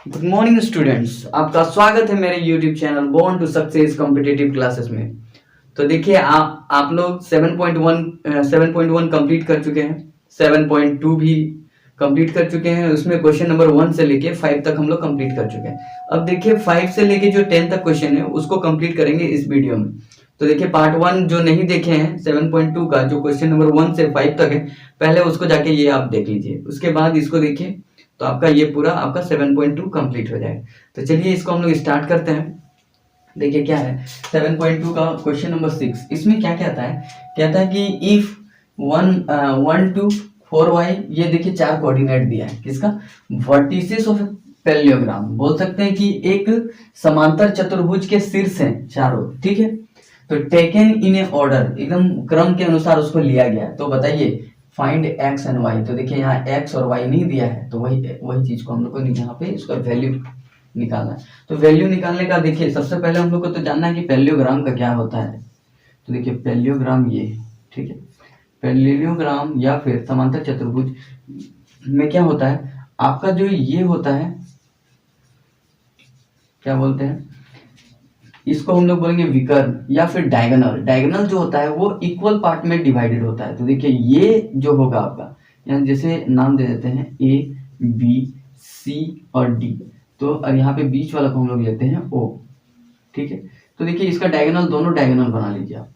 Good morning students, आपका स्वागत है मेरे YouTube channel born to success competitive classes में। तो देखिए आप लोग 7.1 कंप्लीट कर चुके हैं, 7.2 भी कंप्लीट कर चुके हैं। उसमें क्वेश्चन नंबर 1 से लेके 5 तक हम लोग कंप्लीट कर चुके हैं। अब देखिए 5 से लेके जो 10 तक क्वेश्चन है उसको कंप्लीट करेंगे इस वीडियो में। तो देखिए पार्ट 1 जो नहीं देखे हैं 7.2 का, जो क्वेश्चन नंबर 1 से 5 तक है, पहले उसको जाके ये आप देख लीजिए, उसके बाद इसको देखिए तो आपका ये पूरा आपका 7.2 कंप्लीट हो जाएगा। तो चलिए इसको हम लोग स्टार्ट करते हैं। देखिए क्या है 7.2 का क्वेश्चन नंबर 6। इसमें क्या कहता है, कहता है कि इफ 1 to 4y, ये देखिए 4 कोऑर्डिनेट दिया है किसका, वर्टिसेस ऑफ पैरेललोग्राम। बोल सकते हैं कि एक समांतर चतुर्भुज के शीर्ष हैं चारों, ठीक है। तो टेकन इन ए ऑर्डर, एकदम क्रम के अनुसार उसको लिया गया। तो बताइए फाइंड एक्स एंड वाई। तो देखिए यहाँ एक्स और वाई नहीं दिया है, तो वही चीज को हम लोग को यहाँ पे इसका वैल्यू निकालना है। तो वैल्यू निकालने का देखिए सबसे पहले हम लोग को तो जानना है कि पैरेललोग्राम का क्या होता है। तो देखिए पैरेललोग्राम ये, ठीक है, पैरेललोग्राम या फिर समांतर चतुर्भुज में क्या होता है, आपका जो ये होता है क्या बोलते हैं, इसको हम लोग बोलेंगे विकर्ण या फिर डायगोनल। डायगोनल जो होता है वो इक्वल पार्ट में डिवाइडेड होता है। तो देखिए ये जो होगा आपका, यहाँ जैसे नाम दे देते हैं ए बी सी और डी, तो और यहाँ पे बीच वाला को हम लोग लेते हैं ओ, ठीक है। तो देखिए इसका डायगोनल, दोनों डायगोनल बना लीजिए आप,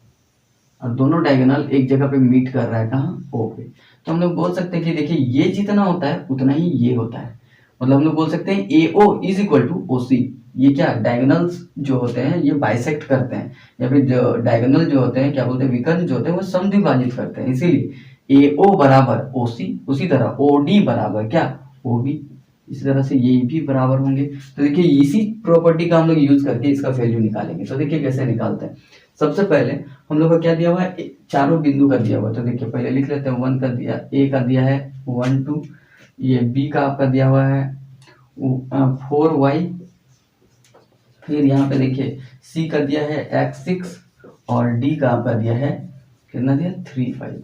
और दोनों डायगोनल एक जगह पे मीट कर रहा है, कहाँ, ओ पे। तो हम लोग बोल सकते हैं कि देखिए ये जितना होता है उतना ही ये होता है। मतलब हम लोग बोल सकते हैं A O is equal to O C. ये क्या डायगोनल्स जो होते हैं ये बाइसेक्ट करते हैं, या फिर जो डायगोनल जो होते हैं क्या बोलते हैं, विकर्ण जो होते हैं वो समद्विभाजित करते हैं। इसीलिए ए ओ बराबर ओ सी, उसी तरह ओ डी बराबर क्या, ओ बी। इसी तरह से ये भी बराबर होंगे। तो देखिए इसी प्रॉपर्टी का हम लोग यूज करके इसका वैल्यू निकालेंगे। तो देखिए कैसे निकालते हैं। सबसे पहले हम लोग को क्या दिया हुआ है, चारों बिंदु का दिया हुआ है। तो देखिए पहले लिख लेते हैं, 1 का दिया, ए का दिया है 1 2, ये बी का आपका दिया हुआ है 4y, फिर यहाँ पे देखिए सी का दिया है x6 और डी का आपका दिया है कितना दिया 3 5।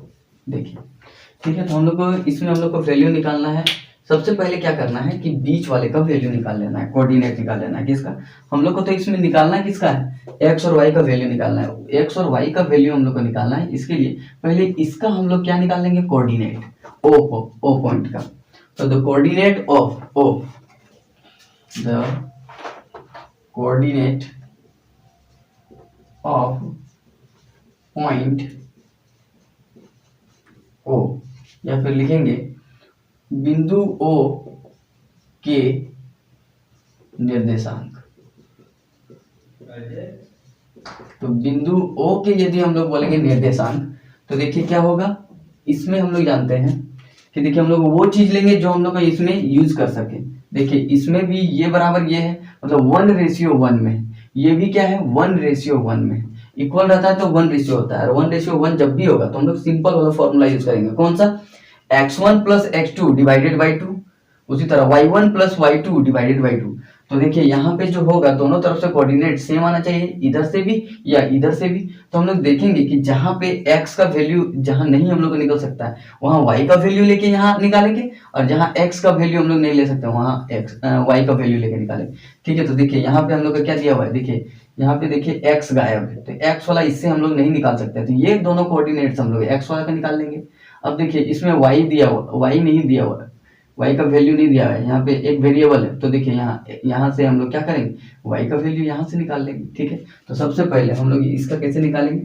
देखिए ठीक है, तो हम लोग को इसमें हम लोग को वैल्यू निकालना है। सबसे पहले क्या करना है कि बीच वाले का वैल्यू निकाल लेना है, कोऑर्डिनेट निकाल लेना है किसका, हम लोग को तो इसमें निकालना है किसका है, एक्स और वाई का वैल्यू निकालना है। एक्स और वाई का वैल्यू हम लोग को निकालना है, इसके लिए पहले इसका हम लोग क्या निकाल लेंगे, कोऑर्डिनेट ओ पॉइंट का। तो the coordinate of O, the coordinate of point O, या फिर लिखेंगे बिंदु ओ के निर्देशांक। तो बिंदु ओ के यदि हम लोग बोलेंगे निर्देशांक, तो देखिए क्या होगा, इसमें हम लोग जानते हैं कि देखिए हम लोग वो चीज लेंगे जो हम लोग को इसमें यूज कर सके। देखिए इसमें भी ये बराबर ये है, मतलब 1:1 में, ये भी क्या है 1:1 में इक्वल रहता है, तो 1 होता है। और 1:1 जब भी होगा तो हम लोग सिंपल वाला फॉर्मूला यूज करेंगे, कौन सा, x1 + x2 डिवाइडेड बाई 2, उसी तरह y1 + y2 डिवाइडेड बाई 2। तो देखिए यहाँ पे जो होगा दोनों तरफ से कोऑर्डिनेट सेम आना चाहिए, इधर से भी या इधर से भी। तो हम लोग देखेंगे कि जहाँ पे x का वैल्यू जहाँ नहीं हम लोग को निकल सकता है वहाँ y का वैल्यू लेके यहाँ निकालेंगे, और जहाँ x का वैल्यू हम लोग नहीं ले सकते वहाँ y का वैल्यू लेके निकालेंगे, ठीक है। तो देखिए यहाँ पे हम लोग का क्या दिया हुआ है, देखिए यहाँ पे देखिए x गायब है, तो x वाला इससे हम लोग नहीं निकाल सकते, तो ये दोनों कोऑर्डिनेट्स हम लोग x वाला का निकाल लेंगे। अब देखिए इसमें y दिया हुआ, y नहीं दिया हुआ, y का वैल्यू नहीं दिया है, यहाँ पे एक वेरिएबल है। तो देखिए यहाँ से हम लोग क्या करेंगे, y का वैल्यू यहाँ से निकाल लेंगे, ठीक है। तो सबसे पहले हम लोग इसका कैसे निकालेंगे,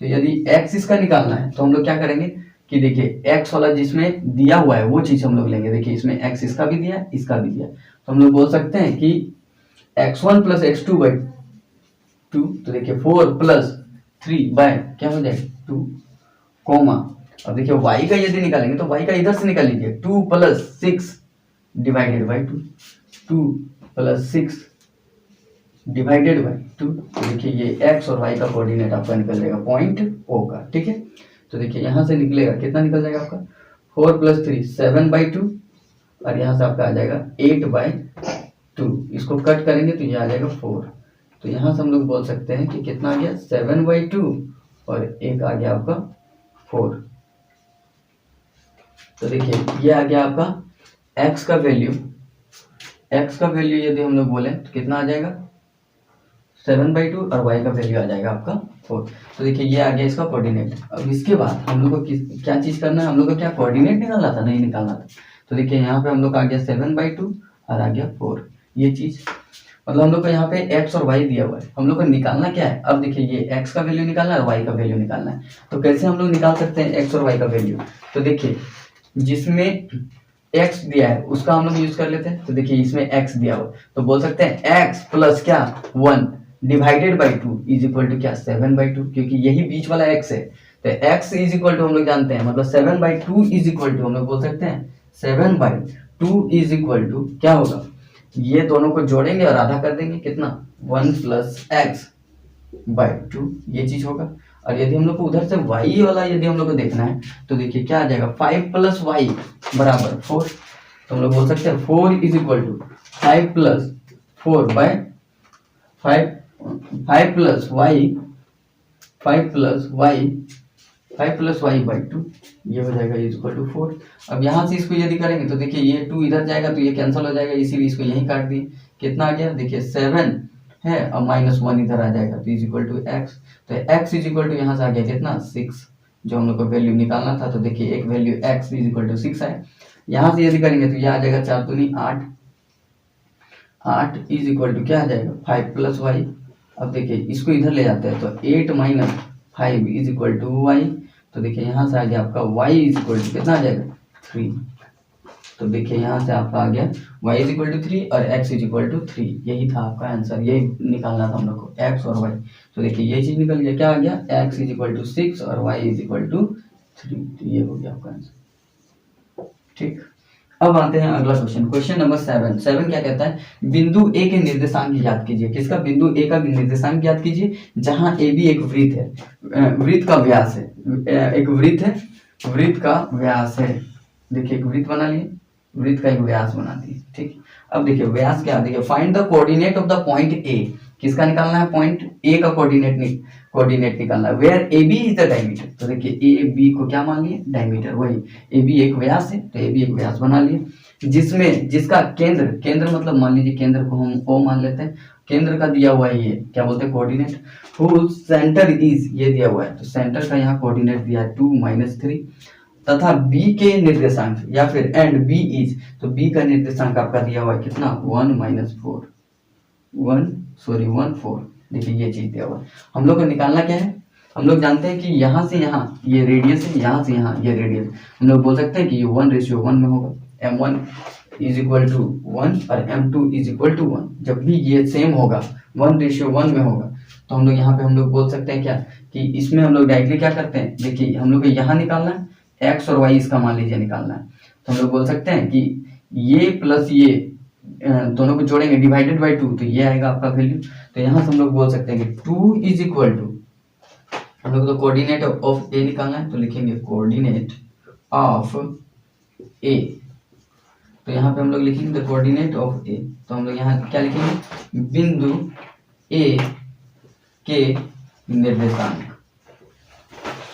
तो यदि x इसका निकालना है तो हम लोग क्या करेंगे कि देखिए x वाला जिसमें दिया हुआ है वो चीज हम लोग लेंगे। देखिए इसमें x इसका भी दिया है, इसका भी दिया है, तो हम लोग बोल सकते हैं कि x1 + x2/2, तो देखिए 4 + 3 बाय क्या हो जाएगा 2, कोमा। अब देखिए y का यदि निकालेंगे तो y का इधर से निकाल लीजिए, 2 + 6 डिवाइडेड बाई 2, 2 + 6 डिवाइडेड बाई 2। तो देखिए ये x और y का कोऑर्डिनेट आपका निकल जाएगा पॉइंट O का, ठीक है। तो देखिए यहाँ से निकलेगा, कितना निकल जाएगा आपका 4 + 3 7/2, और यहाँ से आपका आ जाएगा 8/2। इसको कट करेंगे तो ये आ जाएगा 4। तो यहाँ से हम लोग बोल सकते हैं कि कितना आ गया 7/2 और एक आ गया आपका 4। तो देखिए ये आ गया आपका x का वैल्यू x का वैल्यू यदि हम लोग बोले तो कितना आ जाएगा 7/2 और y का वैल्यू आ जाएगा आपका 4। तो देखिए ये आ गया इसका कोऑर्डिनेट। अब इसके बाद हम लोग को क्या चीज करना है, हम लोग को क्या कोऑर्डिनेट निकालना था, नहीं निकालना था। तो देखिए यहाँ पे हम लोग का आ गया 7/2 और आ गया 4। ये चीज मतलब हम लोग को यहाँ पे x और y दिया हुआ है, हम लोग को निकालना क्या है। अब देखिए ये x का वैल्यू निकालना है और y का वैल्यू निकालना है। तो कैसे हम लोग निकाल सकते हैं x और y का वैल्यू। तो देखिए जिसमें x दिया है उसका हम लोग यूज कर लेते हैं। तो देखिए इसमें x दिया हुआ तो बोल सकते हैं x प्लस क्या 1 divided by 2 is equal to क्या 7/2, क्योंकि यही बीच वाला x है। तो x इज इक्वल टू हम लोग जानते हैं मतलब 7/2 इज इक्वल टू हम लोग बोल सकते हैं 7/2 इज इक्वल टू क्या होगा, ये दोनों को जोड़ेंगे और आधा कर देंगे कितना 1 प्लस x/2 ये चीज होगा। और यदि हम लोग को उधर से y वाला यदि हम लोग को देखना है तो देखिए क्या आ जाएगा 5 प्लस y बराबर 4। तो हम लोग बोल सकते हैं 4 is equal to 5 plus 4 by 5 plus y by 2 ये हो जाएगा इज इक्वल टू 4। अब यहाँ से इसको यदि करेंगे तो देखिए ये 2 इधर जाएगा तो ये कैंसिल हो जाएगा, इसीलिए इसको यहीं काट दिए। कितना आ गया देखिए 7 है और -1 इधर आ जाएगा तो इज इक्वल टू x। तो x इज इक्वल टू यहाँ से आ गया कितना 6, जो हम लोग को वैल्यू निकालना था। तो देखिए एक value x is equal to 6 है। यहाँ से यदि करेंगे तो यह आ जाएगा 4 दूनी 8 इज इक्वल टू क्या आ जाएगा 5 प्लस y। अब देखिए इसको इधर ले जाते हैं तो 8 minus 5 is equal to y। तो देखिए यहाँ से आ गया आपका y इज इक्वल टू कितना आ जाएगा 3। तो देखिए यहाँ से आपका आ गया y इज इक्वल टू 3 और x इज इक्वल टू 3। यही था आपका आंसर, यही निकालना था हम लोग को x और y। तो देखिए ये चीज निकल गया, क्या आ गया x इज इक्वल टू 6 और y इज इक्वल टू 3। तो ये हो गया आपका आंसर। ठीक, अब आते हैं अगला क्वेश्चन, क्वेश्चन नंबर 7 क्या कहता है, बिंदु ए के निर्देशांक ज्ञात कीजिए। किसका, बिंदु ए का निर्देशांक ज्ञात कीजिए जहां ए बी एक वृत्त है, वृत्त का व्यास है, एक वृत्त है, वृत्त का व्यास है। देखिए एक वृत्त बना लिए, वृत्त का एक व्यास बना दिए। ठीक, अब देखिए व्यास क्या, देखिए find the coordinate of the point A. किसका निकालना है, पॉइंट ए का कोऑर्डिनेट निकालना है। Where A B is the diameter. तो देखिए ए बी को क्या मान लिए, डायमीटर, वही ए बी एक व्यास है तो ए बी एक व्यास बना लिए, जिसमें जिसका केंद्र मतलब मान लीजिए केंद्र को हम ओ मान लेते हैं, केंद्र का दिया हुआ है ये क्या बोलते हैं कोऑर्डिनेट। हुज सेंटर इज, ये दिया हुआ है तो सेंटर का यहाँ कोऑर्डिनेट दिया है 2 - 3, तथा b के निर्देशांक या फिर एंड b इज, तो b का निर्देशांक आपका दिया हुआ है कितना 1 4। देखिए ये चीज दिया हुआ है, हम लोग को निकालना क्या है, हम लोग जानते हैं कि यहाँ से यहाँ ये रेडियस है, यहाँ से यहाँ ये रेडियस, हम लोग बोल सकते हैं कि ये 1:1 में होगा, m1 इज इक्वल टू 1 और m2 इज इक्वल टू 1। जब भी ये सेम होगा 1:1 में होगा तो हम लोग यहाँ पे हम लोग बोल सकते हैं क्या कि इसमें हम लोग डायरेक्टली क्या करते हैं, देखिए हम लोग को यहाँ निकालना है x और y इसका मान लीजिए निकालना है, तो हम लोग बोल सकते हैं कि ये प्लस ये दोनों को जोड़ेंगे डिवाइडेड बाई 2 तो ये आएगा आपका वैल्यू। तो यहाँ से हम लोग बोल सकते हैं कि 2 इज इक्वल टू, हम लोग तो कोऑर्डिनेट ऑफ ए निकालना है तो लिखेंगे कोऑर्डिनेट ऑफ ए। तो यहाँ पे हम लोग लिखेंगे द कोऑर्डिनेट ऑफ ए, तो हम लोग यहाँ क्या लिखेंगे, बिंदु ए के निर्देशांक।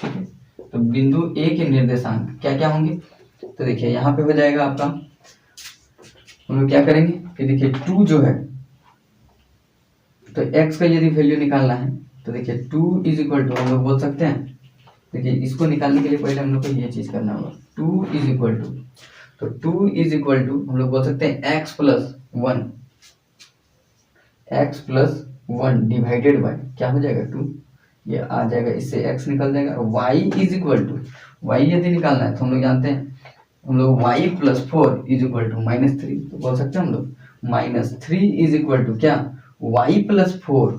ठीक है, तो बिंदु ए के निर्देशांक क्या क्या होंगे, तो देखिए यहाँ पे हो जाएगा आपका, हम लोग क्या करेंगे कि देखिए 2 जो है तो x का यदि वैल्यू निकालना है तो देखिए 2 इज इक्वल टू, हम लोग बोल सकते हैं, देखिए इसको निकालने के लिए पहले हम लोग को ये चीज करना होगा 2 इज इक्वल टू, तो 2 इज इक्वल टू हम लोग बोल सकते हैं x प्लस 1 डिवाइडेड बाय क्या हो जाएगा 2, ये आ जाएगा, इससे x निकल जाएगा। और y is equal to, y यदि निकालना है तो हम लोग जानते हैं, हम लोग y plus 4 is equal to -3, तो बोल सकते हैं हम लोग -3 इज इक्वल टू क्या y प्लस 4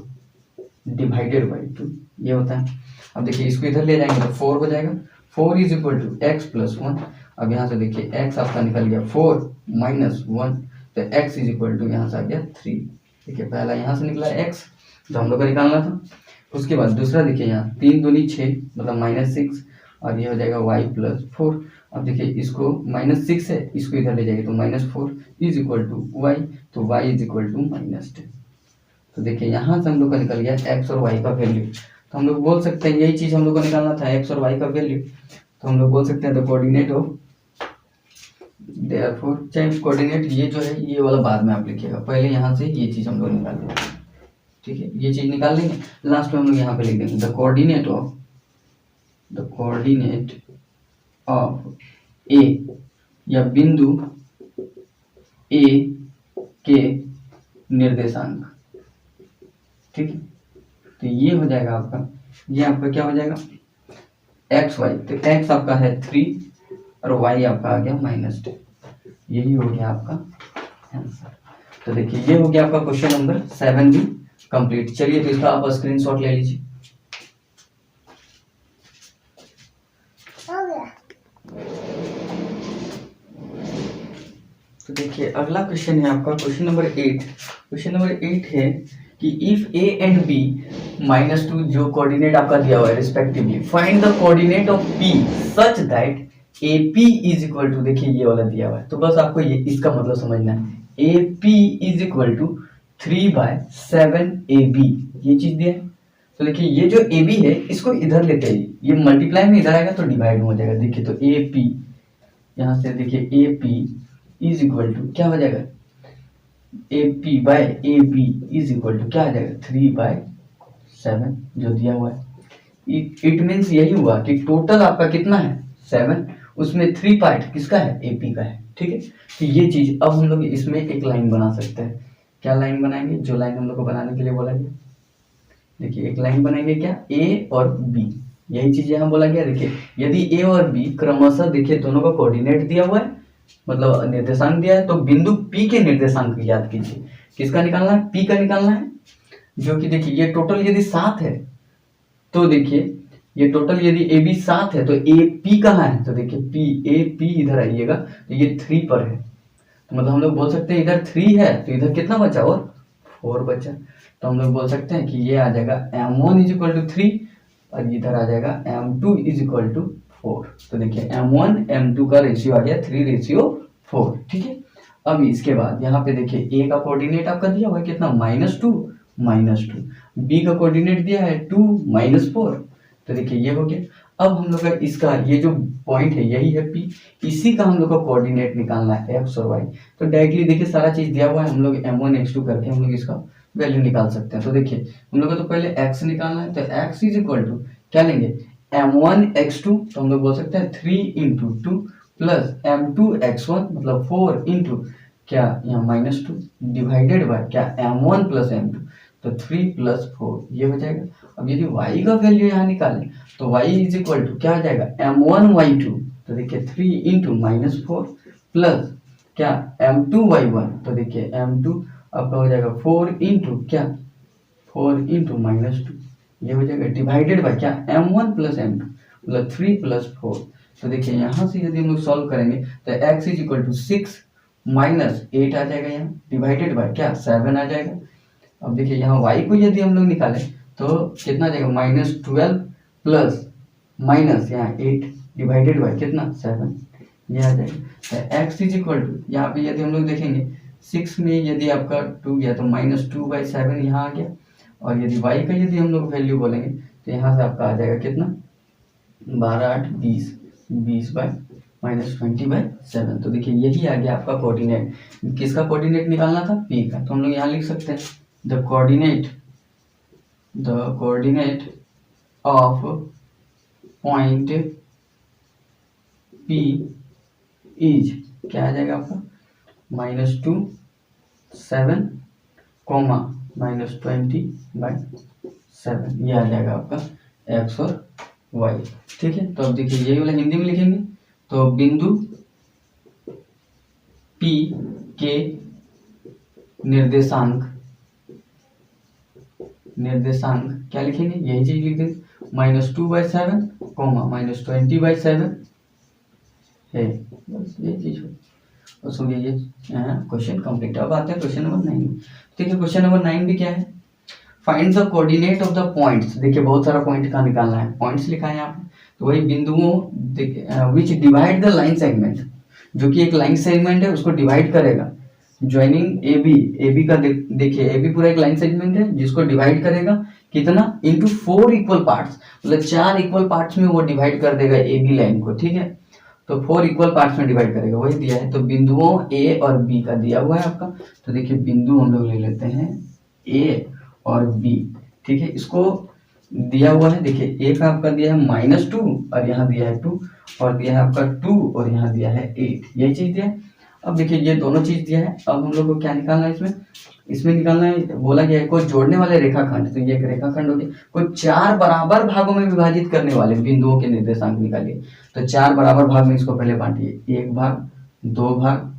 डिवाइडेड बाई 2, ये होता है। अब देखिए इसको इधर ले जाएंगे तो 4 हो जाएगा, 4 is equal to x plus 1। अब यहाँ से देखिए x आपका निकल गया 4 - 1 तो x इज इक्वल टू यहाँ से आ गया 3। देखिए पहला यहाँ से निकला x जो हम लोग को निकालना था, उसके बाद दूसरा देखिए यहाँ 3 दूनी 6 मतलब -6 और ये हो जाएगा y प्लस 4। अब देखिए इसको -6 है, इसको इधर ले जाएंगे तो -4 इज इक्वल टू y, तो y इज इक्वल टू -10। तो देखिए यहाँ से हम लोग का निकल गया x और y का वैल्यू। तो हम लोग बोल सकते हैं यही चीज हम लोग को निकालना था x और y का वैल्यू, तो हम लोग बोल सकते हैं द कोऑर्डिनेट ऑफ देयरफॉर चाहे कोऑर्डिनेट ये जो है ये वाला बाद में आप लिखिएगा, पहले यहाँ से ये चीज हम लोग निकाल देंगे, ठीक है, ये चीज निकाल लेंगे, लास्ट में हम लोग यहाँ पे लिख देंगे द कोऑर्डिनेट ऑफ ए या बिंदु ए के निर्देशांक, ठीक है। तो ये हो जाएगा आपका, ये आपका क्या हो जाएगा एक्स वाई, तो एक्स आपका है 3 और वाई आपका आ गया -2, यही हो गया आपका आंसर। तो देखिए ये हो गया आपका क्वेश्चन नंबर 7 भी कंप्लीट। चलिए तो इसका आप स्क्रीनशॉट ले लीजिए। तो देखिए अगला क्वेश्चन है आपका क्वेश्चन नंबर 8। क्वेश्चन नंबर 8 है कि इफ ए एंड बी -2 जो कोऑर्डिनेट आपका दिया हुआ है respectively, find the coordinate of P such that A P is equal to, देखिए ये वाला दिया हुआ है, तो बस आपको ये इसका मतलब समझना है, A P is equal to 3/7 A B, ये चीज दिया है। तो देखिए ये जो ए बी है इसको इधर लेते हैं, ये मल्टीप्लाई में इधर आएगा तो डिवाइड हो जाएगा। देखिए तो ए पी, यहाँ से देखिए A P is equal to क्या हो जाएगा, A P by A B is equal to क्या आ जाएगा 3/7 जो दिया हुआ है। इट मीन्स यही हुआ कि टोटल आपका कितना है 7, उसमें 3 पार्ट किसका है ए पी का है, ठीक है। तो ये चीज अब हम लोग इसमें एक लाइन बना सकते हैं। क्या लाइन बनाएंगे, जो लाइन हम लोग को बनाने के लिए बोला गया, देखिए एक लाइन बनाएंगे क्या ए और बी, यही चीज यहाँ बोला गया। देखिए यदि ए और बी क्रमशः देखिए दोनों का कोऑर्डिनेट दिया हुआ है, मतलब निर्देशांक दिया है, तो बिंदु P के निर्देशांक याद कीजिए, किसका निकालना है P का निकालना है, जो कि देखिए ये टोटल यदि 7 है तो देखिए ये टोटल यदि ए बी 7 है तो ए पी कहाँ है, तो देखिए पी ए पी इधर आइएगा तो ये 3 पर है, तो मतलब हम लोग बोल सकते हैं इधर 3 है तो इधर कितना बचा और 4 बचा, तो हम लोग बोल सकते हैं कि ये आ जाएगा m1 इज इक्वल टू 3 और इधर आ जाएगा m2 इज इक्वल टू 4। तो देखिए m1 m2 का रेशियो आ गया 3/4, ठीक है। अब इसके बाद यहाँ पे देखिए a का कोऑर्डिनेट आपका दिया हुआ है कितना -2, b का कोऑर्डिनेट दिया है 2 -4, तो देखिए ये हो गया। अब हम लोग का इसका ये जो पॉइंट है यही है P, इसी का हम लोग का कोऑर्डिनेट निकालना है x और y। तो डायरेक्टली देखिए सारा चीज दिया हुआ है, हम लोग m1 x2 करके हम लोग इसका वैल्यू निकाल सकते हैं। तो देखिए हम लोग को तो पहले x निकालना है, तो x इज इक्वल टू क्या लेंगे m1 x2, तो हम लोग बोल सकते हैं 3 × 2 प्लस m2 x1 मतलब 4 इंटू क्या यहाँ -2 डिवाइडेड बाय क्या m1 प्लस m2, तो 3 + 4 ये हो जाएगा। अब यदि y का वैल्यू यहाँ निकालें तो y इज इक्वल टू क्या आ जाएगा m1 y2, तो देखिए 3 × -4 प्लस क्या m2 y1, तो देखिए m2 आपका हो जाएगा 4 इंटू क्या 4 × -2 ये हो जाएगा डिवाइडेड बाय क्या m1 प्लस m2 मतलब 3 + 4। तो देखिए यहाँ से यदि हम लोग सॉल्व करेंगे तो x इज इक्वल टू 6 -8 आ जाएगा, यहाँ डिवाइडेड बाय क्या 7 आ जाएगा। अब देखिए यहाँ y को यदि हम लोग निकालें तो कितना आ जाएगा -12 प्लस माइनस यहाँ 8 डिवाइडेड बाय कितना 7 ये आ जाएगा। तो x इज इक्वल टू यहाँ पे यदि हम लोग देखेंगे 6 में यदि आपका 2 गया तो -2/7 यहाँ आ गया, और यदि y का यदि हम लोग वैल्यू बोलेंगे तो यहाँ से आपका आ जाएगा कितना 12 8 20 20/-20/7। तो देखिए यही आ गया आपका कोऑर्डिनेट। किसका कोऑर्डिनेट निकालना था P का, तो हम लोग यहाँ लिख सकते हैं the coordinate of point P is क्या आ जाएगा आपका -2 7 -20/7 ये आ जाएगा आपका x और y, ठीक है। तो अब देखिए यही वाला हिंदी में लिखेंगे, तो बिंदु P के निर्देशांक क्या लिखेंगे, यही चीज लिख देंगे -2/7 -20/7 है, बस ये चीज हो बस हो गया। ये क्वेश्चन कंप्लीट। अब आते हैं क्वेश्चन नंबर 9। ठीक है, क्वेश्चन नंबर 9 भी क्या है, find the coordinate of the points. देखिए बहुत सारा पॉइंट का निकालना है, पॉइंट्स लिखा है यहाँ पे, तो वही बिंदुओं विच डिवाइड द लाइन सेगमेंट, जो कि एक लाइन सेगमेंट है उसको डिवाइड करेगा। ज्वाइनिंग ए बी का देखिए ए बी पूरा एक लाइन सेगमेंट है जिसको डिवाइड करेगा कितना into 4 इक्वल पार्ट्स, मतलब 4 इक्वल पार्ट्स में वो डिवाइड कर देगा ए बी लाइन को, ठीक है। तो 4 इक्वल पार्ट्स में डिवाइड करेगा, वही दिया है। तो बिंदुओं ए और बी का दिया हुआ है आपका। तो देखिए बिंदु हम लोग ले लेते हैं ए और बी, ठीक है। इसको दिया हुआ है, देखिए ए का आपका दिया है -2 और यहाँ दिया है 2 और दिया है आपका 2 और यहाँ दिया है 8, यही चीज दिया है। अब देखिए ये दोनों चीज दिया है। अब हम लोग को क्या निकालना है इसमें निकालना है, बोला गया है कोई जोड़ने वाले रेखाखंड। तो ये एक रेखाखंड हो गया, कोई 4 बराबर भागों में विभाजित करने वाले बिंदुओं के निर्देशांक निकालिए। तो 4 बराबर भाग में इसको पहले बांटिए, 1 भाग, 2 भाग,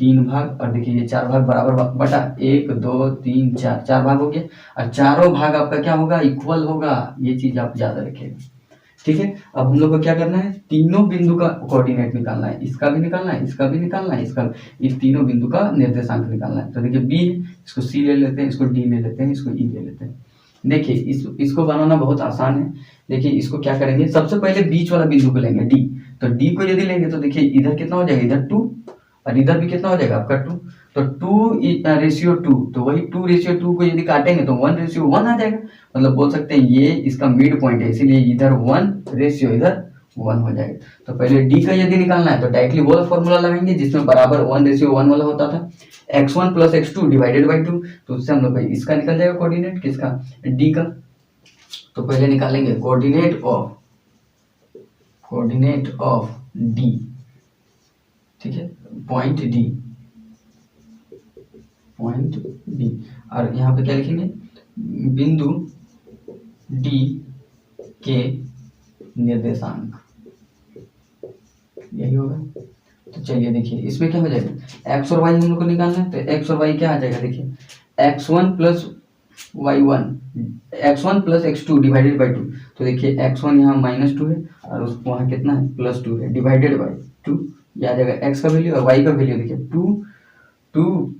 3 भाग, और देखिए ये 4 भाग बराबर बटा 1 2 3 4, 4 भाग हो गया। और चारों भाग आपका क्या होगा, इक्वल होगा। ये चीज आप याद रखिएगा, ठीक है। अब हम लोग को क्या करना है, तीनों बिंदु का कोऑर्डिनेट निकालना है, इसका भी निकालना है, इसका भी निकालना है, इसका, इस तीनों बिंदु का निर्देशांक निकालना है। तो देखिए बी, इसको सी ले लेते हैं, इसको डी ले लेते हैं, इसको ई ले लेते हैं। देखिए इसको बनाना बहुत आसान है। देखिए इसको क्या करेंगे, सबसे पहले बीच वाला बिंदु को लेंगे डी। तो डी को यदि लेंगे तो देखिए इधर कितना हो जाएगा, इधर 2 और इधर भी कितना हो जाएगा आपका 2। तो 2:2, तो वही 2:2 को यदि काटेंगे तो 1:1 आ जाएगा। मतलब बोल सकते हैं ये इसका मिड पॉइंट है, इसीलिए इधर 1 इधर 1 हो जाएगा। तो पहले डी का यदि निकालना है तो डायरेक्टली वो फॉर्मूला लगाएंगे जिसमें बराबर 1:1 वाला होता था, x1 + x2 डिवाइडेड बाई 2। तो उससे हम लोग इसका निकल जाएगा कोऑर्डिनेट, किसका, डी का। तो पहले निकालेंगे कोऑर्डिनेट ऑफ डी, ठीक है, पॉइंट डी। और यहाँ पे क्या लिखेंगे, बिंदु डी के निर्देशांक, यही होगा। तो चलिए देखिए इसमें क्या हो जाएगा, एक्स और वाई हम लोग को निकालना है। तो एक्स और वाई क्या आ जाएगा, देखिए x1 + y1, x1 + x2 divided by 2। तो देखिए x1 यहाँ -2 है और उसको वहाँ कितना है, +2 है, डिवाइडेड बाई 2। ये आ जाएगा x का वैल्यू और y का वैल्यू, देखिए 2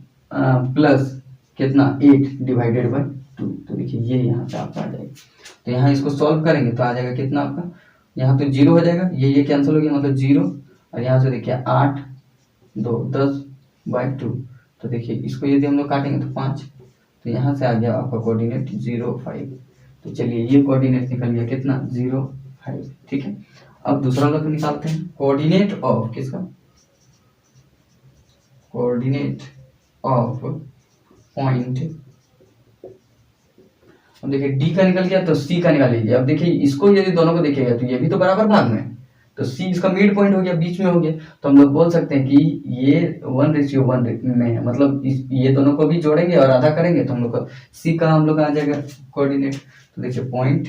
प्लस कितना 8 डिवाइडेड बाई 2। तो देखिए ये यहाँ पे आपका आ जाएगा। तो यहाँ इसको सॉल्व करेंगे तो आ जाएगा कितना आपका, यहाँ तो 0 हो जाएगा, ये कैंसिल हो गया, मतलब 0। और यहाँ से देखिए 8 2 10/2। तो देखिए इसको यदि हम लोग काटेंगे तो 5। तो यहाँ से आ गया आपका कोऑर्डिनेट 0 5। तो चलिए ये कोऑर्डिनेट निकल गया कितना, 0 5, ठीक है। अब दूसरा वाला तो निकालते हैं, कोऑर्डिनेट ऑफ किसका, कोऑर्डिनेट ऑफ पॉइंट। अब देखिए डी का निकल गया तो सी का निकाल लीजिए। अब देखिए इसको यदि दोनों को देखिएगा तो ये भी तो बराबर भाग में है, तो सी इसका मिड पॉइंट हो गया, बीच में हो गया। तो हम लोग बोल सकते हैं कि ये 1:1 में है, मतलब ये दोनों को भी जोड़ेंगे और आधा करेंगे तो हम लोग को सी का हम लोग आ जाएगा कोऑर्डिनेट। तो देखिए पॉइंट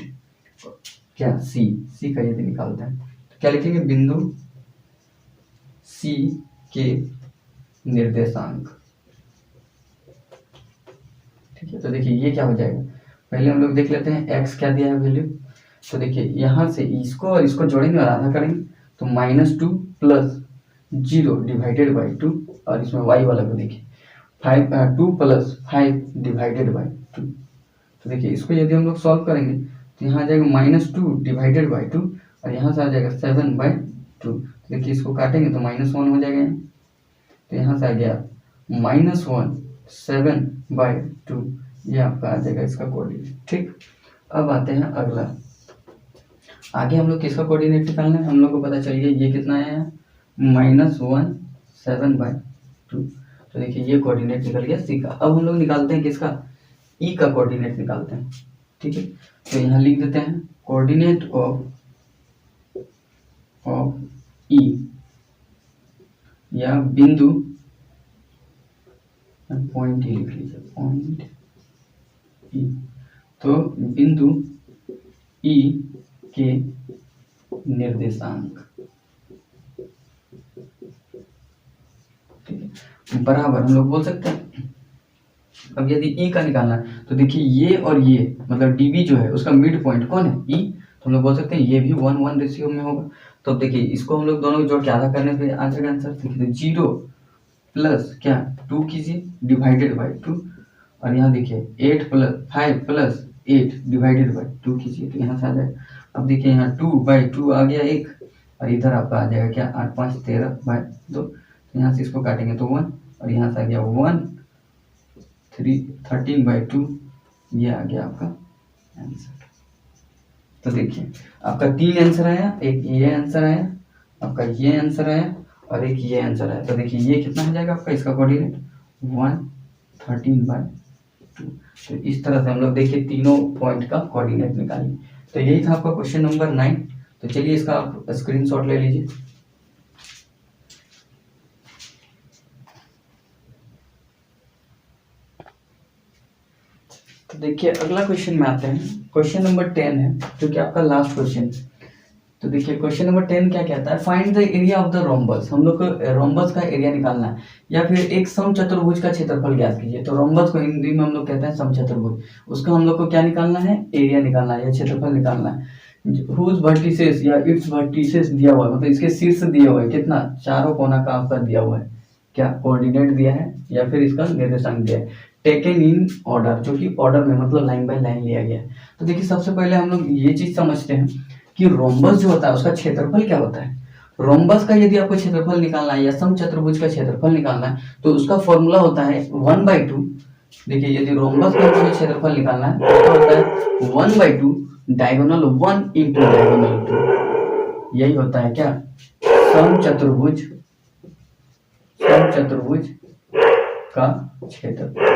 क्या, सी का यदि निकालते हैं तो क्या लिखेंगे, बिंदु सी के निर्देशांक, ठीक है। तो देखिए ये क्या हो जाएगा, पहले हम लोग देख लेते हैं x क्या दिया है वैल्यू। तो देखिए यहाँ से इसको और इसको जोड़ेंगे और आधा करेंगे तो -2 + 0 डिवाइडेड बाई 2। और इसमें y वाला को देखिए 2 + 5 डिवाइडेड बाई 2। तो देखिए इसको यदि हम लोग सॉल्व करेंगे तो यहाँ आ जाएगा -2 डिवाइडेड बाई 2 और यहाँ से आ जाएगा 7/2। तो देखिए इसको काटेंगे तो -1 हो जाएगा। तो यहाँ से आ गया -1 7/2, ये आपका आ जाएगा इसका कोऑर्डिनेट, ठीक। अब आते हैं अगला, आगे हम लोग किसका कोऑर्डिनेट निकालना है, हम लोग को पता चल गया ये कितना आया है, -1 7/2। तो देखिए ये कोऑर्डिनेट निकल गया सी का। अब हम लोग निकालते हैं किसका, ई का कोऑर्डिनेट निकालते हैं, ठीक है। तो यहाँ लिख देते हैं कोऑर्डिनेट ऑफ ई, या बिंदु, पॉइंट ही लिख लीजिए, पॉइंट ई। तो बिंदु ई के निर्देशांक, ठीक है, बराबर हम लोग बोल सकते हैं। अब यदि ई का निकालना है तो देखिए ये और ये, मतलब डीबी जो है उसका मिड पॉइंट कौन है, ई। तो हम लोग बोल सकते हैं ये भी 1:1 रेशियो में होगा। तो अब देखिए इसको हम लोग दोनों को जोड़ के आधा करने पे आ जाएगा आंसर। देखिए 0 प्लस क्या 2 कीजिए डिवाइडेड बाई 2। और यहाँ देखिए 5 + 8 डिवाइडेड बाई 2 कीजिए, तो यहाँ से आ जाएगा। अब देखिए यहाँ 2/2 आ गया 1 और इधर आपका आ जाएगा क्या, 8 5 13/2। तो यहाँ से इसको काटेंगे तो 1 और यहाँ से आ गया 1 13/2, ये आ गया आपका आंसर। तो देखिए आपका 3 आंसर आया, एक ये आंसर आया आपका ये आंसर है और एक ये आंसर है। तो देखिए ये कितना हो जाएगा आपका इसका कोऑर्डिनेट 113/2। तो इस तरह से हम लोग देखिए तीनों पॉइंट का कोऑर्डिनेट निकालिए। तो यही था आपका क्वेश्चन नंबर 9। तो चलिए इसका आप स्क्रीनशॉट ले लीजिए। तो देखिए अगला क्वेश्चन में आते हैं। क्वेश्चन नंबर 10 है जो कि आपका लास्ट क्वेश्चन। तो देखिए क्वेश्चन नंबर 10 क्या कहता है, find the area of the rhombus. हम लोग को रोम्बस का एरिया निकालना है या फिर एक समचतुर्भुज का क्षेत्रफल ज्ञात कीजिए। तो रोम्बस को हिंदी में हम लोग कहते हैं समचतुर्भुज, उसका हम लोग को क्या निकालना है, एरिया निकालना है या क्षेत्रफल निकालना है। हुज वर्टिसेस या इट्स वर्टिसेस दिया हुआ है, मतलब इसके शीर्ष दिया हुआ है कितना, चारों कोना का आपका दिया हुआ है, क्या कोऑर्डिनेट दिया है या फिर इसका निर्देशांक दिया है। टेकन इन ऑर्डर, जो कि ऑर्डर में मतलब लाइन बाय लाइन लिया गया है। तो देखिए सबसे पहले हम लोग ये चीज समझते हैं कि रोम्बस जो होता है उसका क्षेत्रफल क्या होता है। रोम्बस का यदि आपको क्षेत्रफल निकालना है या समचतुर्भुज का क्षेत्रफल निकालना है तो उसका फॉर्मूला होता है 1/2। देखिए यदि रोम्बस का आपको क्षेत्रफल निकालना है तो होता है 1/2 डायगोनल 1 इंटू डायगोनल 2। यही होता है क्या, समचतुर्भुज का क्षेत्रफल।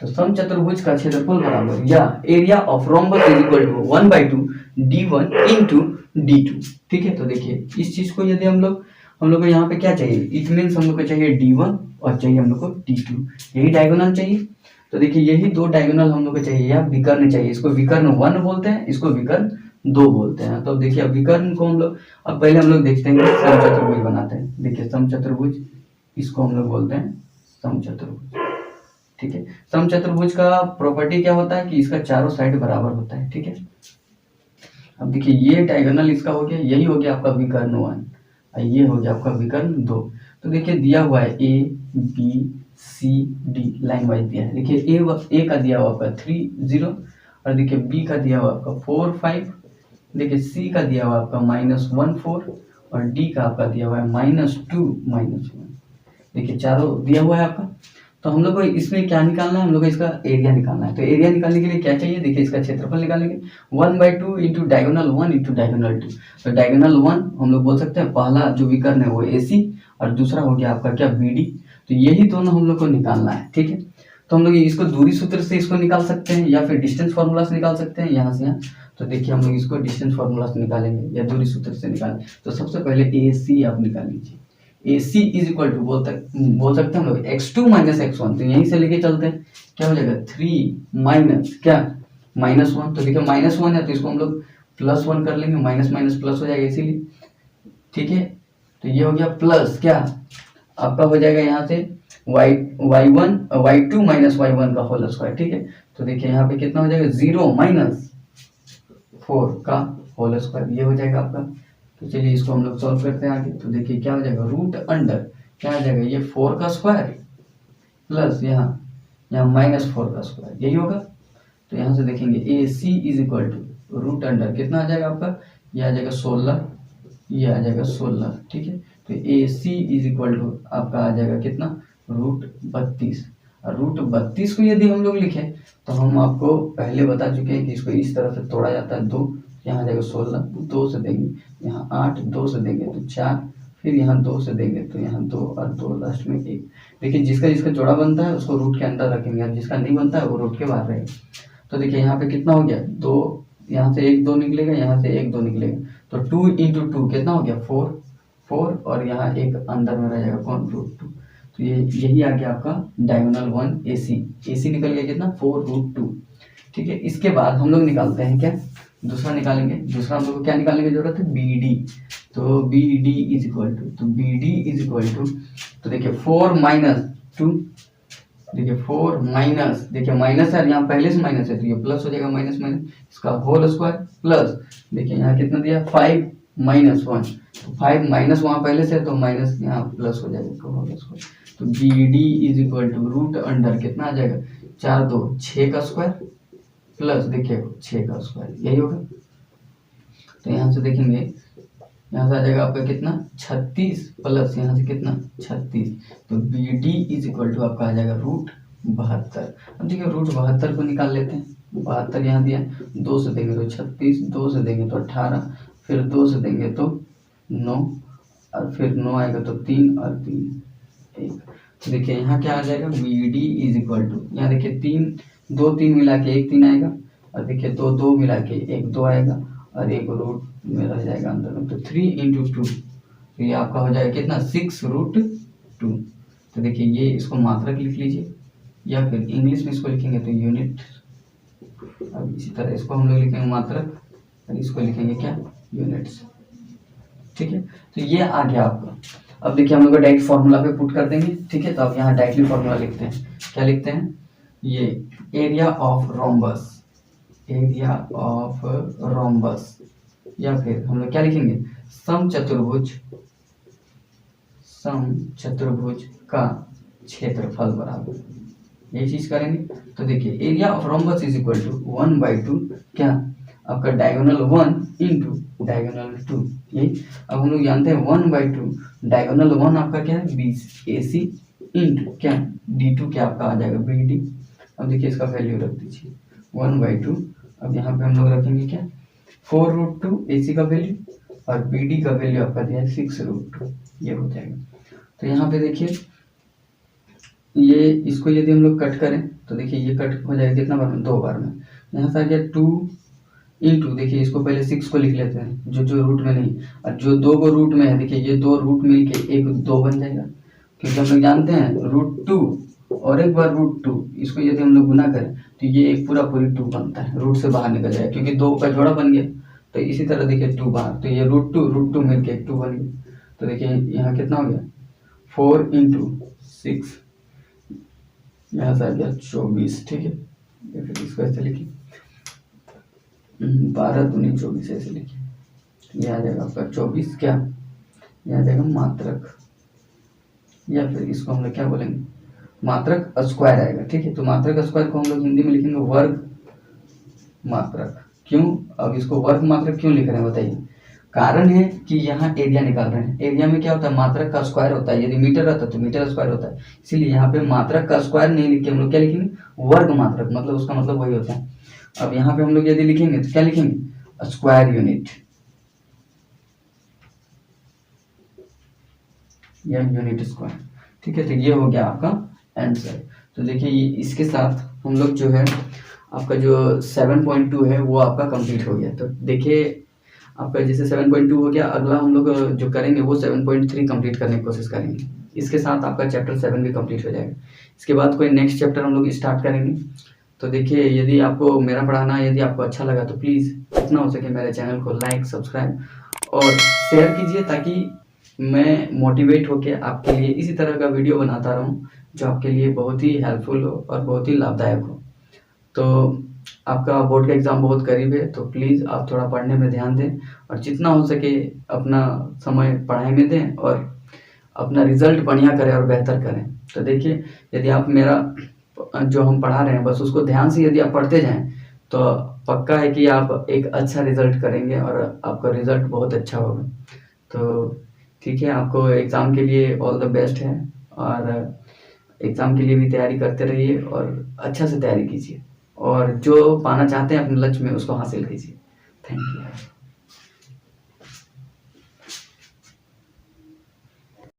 तो समचतुर्भुज का क्षेत्रफल बराबर या area of rhombus is equal to 1/2 d1 into d2। ठीक है, तो देखिए इस चीज को यदि हम लोग को यहाँ पे क्या चाहिए, इट मीन्स हम लोग को चाहिए d1 और चाहिए हम लोग को d2, यही डायगोनल चाहिए। तो देखिए यही दो डायगोनल हम लोग को चाहिए या विकर्ण चाहिए। इसको विकर्ण 1 बोलते हैं, इसको विकर्ण 2 बोलते हैं। तो देखिए अब विकर्ण को हम लोग, अब पहले हम लोग देखते हैं समचतुर्भुज बनाते हैं। देखिए समचतुर्भुज, इसको हम लोग बोलते हैं समचतुर्भुज। ठीक है, समचतुर्भुज का प्रॉपर्टी क्या होता है कि इसका चारों साइड बराबर होता है। ठीक है, अब देखिए ये डायगोनल इसका हो गया, यही हो गया आपका विकर्ण 1 और ये हो गया आपका विकर्ण 2। तो देखिए दिया हुआ है A B C D, line wise दिया है। देखिए ए का दिया हुआ आपका 3 0 और देखिए बी का दिया हुआ आपका 4 5, देखिए सी का दिया हुआ आपका -1 4 और डी का आपका दिया हुआ है -2 -1। देखिए चारों दिया हुआ है आपका। तो हम लोग को इसमें क्या निकालना है, हम लोग को इसका एरिया निकालना है। तो एरिया निकालने के लिए क्या चाहिए, देखिए इसका क्षेत्रफल निकालेंगे 1/2 इंटू डायगोनल 1 इंटू डायगोनल 2। तो डायगोनल 1 हम लोग बोल सकते हैं पहला जो विकर्ण है वो AC और दूसरा हो गया आपका क्या BD। तो यही दोनों हम लोग को निकालना है। ठीक है, तो हम लोग इसको दूरी सूत्र से इसको निकाल सकते हैं या फिर डिस्टेंस फार्मूला से निकाल सकते हैं यहाँ से यहाँ। तो देखिए हम लोग इसको डिस्टेंस फार्मूला से निकालेंगे या दूरी सूत्र से निकालेंगे। तो सबसे पहले AC आप निकाल लीजिए। AC इज इक्वल टू बोल सकते हैं हम लोग x2 माइनस x1। तो यहीं से लेके चलते हैं, क्या हो जाएगा 3 माइनस क्या -1। तो देखिए -1 है तो इसको हम लोग +1 कर लेंगे, माइनस माइनस प्लस हो जाएगा इसीलिए। ठीक है, तो ये हो गया प्लस क्या आपका हो जाएगा यहाँ से y2 माइनस y1 का होल स्क्वायर। ठीक है, तो देखिए यहाँ पे कितना हो जाएगा 0 माइनस 4 का होल स्क्वायर, ये हो जाएगा आपका। तो चलिए इसको हम लोग सॉल्व करते हैं आगे। तो देखिए क्या हो जाएगा रूट अंडर क्या हो जाएगा, ये 4 का स्क्वायर प्लस यहाँ -4 का स्क्वायर, यही होगा। तो यहाँ से देखेंगे AC is equal to root under कितना आ जाएगा आपका, ये आ जाएगा 16, ये आ जाएगा 16। ठीक है, तो AC इज इक्वल टू आपका आ जाएगा कितना √32। और √32 को यदि हम लोग लिखें तो हम आपको पहले बता चुके हैं कि इसको इस तरह से तोड़ा जाता है 2, यहाँ आ जाएगा 16, 2 से देंगे यहाँ 8, 2 से देंगे तो 4, फिर यहाँ 2 से देंगे तो यहाँ 2 और 2 लास्ट में 1। देखिए जिसका जोड़ा बनता है उसको रूट के अंदर रखेंगे और जिसका नहीं बनता है वो रूट के बाहर रहेगा। तो देखिए यहाँ पे कितना हो गया 2, यहाँ से 1 2 निकलेगा, यहाँ से 1 2 निकलेगा। तो 2 इंटू 2 कितना हो गया 4 और यहाँ एक अंदर में रह जाएगा कौन √2। तो यही आ गया आपका डायगोनल 1 AC निकल गया कितना 4√2। ठीक है, इसके बाद हम लोग निकालते हैं क्या, दूसरा निकालेंगे। दूसरा हम लोग को क्या निकालने की जरूरत है BD। तो BD इज इक्वल टू तो देखिए 4 - 2, देखिए 4 माइनस, देखिए माइनस है यहाँ पहले से माइनस है तो ये प्लस हो जाएगा माइनस इसका होल स्क्वायर प्लस देखिए यहाँ कितना दिया 5 - 1। तो 5 माइनस वहाँ पहले से तो माइनस यहाँ प्लस हो जाएगा होल स्क्वायर। तो BD is equal to root under कितना आ जाएगा 4 2 6 का स्क्वायर प्लस देखिए 6 का स्क्वायर, यही होगा। तो यहाँ से देखेंगे यहाँ से आ जाएगा आपका कितना 36 प्लस यहाँ से कितना 36। तो BD इज इक्वल टू आपका आ जाएगा √72। अब देखिए √72 को निकाल लेते हैं। 72 यहाँ दिया, 2 से देंगे तो 36, 2 से देंगे तो 18, फिर 2 से देंगे तो 9 और फिर 9 आएगा तो 3 और 3 1। तो देखिए यहाँ क्या आ जाएगा, B D is equal to, यहाँ देखिए 3 2 3 मिला के 1 3 आएगा, और देखिए 2 2 मिला के 1 2 आएगा, और एक रूट में रह जाएगा अंदर में, तो 3 × 2, तो ये आपका हो जाएगा कितना, 6√2। तो देखिए ये इसको मात्रक लिख लीजिए, या फिर इंग्लिश में इसको लिखेंगे तो यूनिट। अब इसी तरह इसको हम लोग लिखेंगे मात्रक, और इसको लिखेंगे क्या, यूनिट्स। ठीक है, तो ये आ गया आपका। अब देखिए हम लोग डायरेक्ट फॉर्मूला पे पुट कर देंगे। ठीक है, तो अब यहाँ डायरेक्टली फॉर्मूला लिखते हैं। क्या लिखते हैं, ये area of rhombus, area of rhombus, या फिर हम लोग क्या लिखेंगे, समचतुर्भुज, समचतुर्भुज का क्षेत्रफल बराबर, ये चीज करेंगे। तो देखिए area of rhombus is equal to 1/2 क्या, आपका डायगोनल 1 इंटू डायगोनल 2। ये अब हम लोग जानते हैं 1/2 डायगोनल 1 आपका क्या है, 20 AC इंटू क्या, D2 क्या आपका आ जाएगा, BD। अब देखिए इसका वैल्यू रख दीजिए 1/2। अब यहाँ पे हम लोग रखेंगे क्या, 4√2 AC का वैल्यू, और BD का वैल्यू आपका दिया है 6√2, ये हो जाएगा। तो यहाँ पे देखिए ये इसको यदि हम लोग कट करें तो देखिए ये कट हो जाएगा कितना बार में, 2 बार में। यहाँ से आ गया 2 इंटू, देखिए इसको पहले 6 को लिख लेते हैं, जो रूट में नहीं, और जो 2 को रूट में है, देखिए ये 2 रूट मिल के एक 2 बन जाएगा, क्योंकि हम लोग जानते हैं √2 और एक बार √2, इसको यदि हम लोग गुना करें तो ये एक पूरा पूरी 2 बनता है, रूट से बाहर निकल जाएगा, क्योंकि 2 का जोड़ा बन गया। तो इसी तरह देखिए 2 बाहर, तो ये √2 मिल के 2 बन गया। तो देखिए यहाँ कितना हो गया, 4 × 6, यहाँ से आ गया 24। ठीक है, या फिर इसको ऐसे लिखिए 12 दूनी 24 ऐसे लिखिए, ये आ जाएगा आपका 24 क्या, ये आ जाएगा मात्रक, या फिर इसको हम लोग क्या बोलेंगे, मात्रक स्क्वायर आएगा। ठीक है, तो मात्रक स्क्वायर को हम लोग हिंदी में लिखेंगे वर्ग मात्रक। क्यों, अब इसको वर्ग मात्रक क्यों लिख रहे हैं बताइए, कारण है कि यहाँ एरिया निकाल रहे हैं, एरिया में क्या होता है, मात्रक का स्क्वायर होता है, यदि मीटर रहता तो मीटर स्क्वायर होता है, इसीलिए यहाँ पे मात्रक का स्क्वायर नहीं लिख के हम लोग क्या लिखेंगे, वर्ग मात्रक, मतलब उसका मतलब वही होता है। अब यहाँ पे हम लोग यदि लिखेंगे तो क्या लिखेंगे, स्क्वायर यूनिट, या यूनिट स्क्वायर। ठीक है, तो ये हो गया आपका आंसर। तो देखिए ये इसके साथ हम लोग जो है आपका जो 7.2 है वो आपका कंप्लीट हो गया। तो देखिए आपका जैसे 7.2 हो गया, अगला हम लोग जो करेंगे वो 7.3 कंप्लीट करने की कोशिश करेंगे। इसके साथ आपका चैप्टर 7 भी कंप्लीट हो जाएगा। इसके बाद कोई नेक्स्ट चैप्टर हम लोग स्टार्ट करेंगे। तो देखिए यदि आपको मेरा पढ़ाना यदि आपको अच्छा लगा तो प्लीज़ जितना हो सके मेरे चैनल को लाइक, सब्सक्राइब और शेयर कीजिए, ताकि मैं मोटिवेट होकर आपके लिए इसी तरह का वीडियो बनाता रहूँ जो आपके लिए बहुत ही हेल्पफुल हो और बहुत ही लाभदायक हो। तो आपका बोर्ड का एग्ज़ाम बहुत करीब है, तो प्लीज़ आप थोड़ा पढ़ने में ध्यान दें और जितना हो सके अपना समय पढ़ाई में दें और अपना रिजल्ट बढ़िया करें और बेहतर करें। तो देखिए यदि आप मेरा जो हम पढ़ा रहे हैं बस उसको ध्यान से यदि आप पढ़ते जाएं तो पक्का है कि आप एक अच्छा रिजल्ट करेंगे और आपका रिजल्ट बहुत अच्छा होगा। तो ठीक है, आपको एग्ज़ाम के लिए ऑल द बेस्ट है, और एग्ज़ाम के लिए भी तैयारी करते रहिए और अच्छा से तैयारी कीजिए, और जो पाना चाहते हैं अपने लक्ष्य में उसको हासिल कीजिए। Thank you.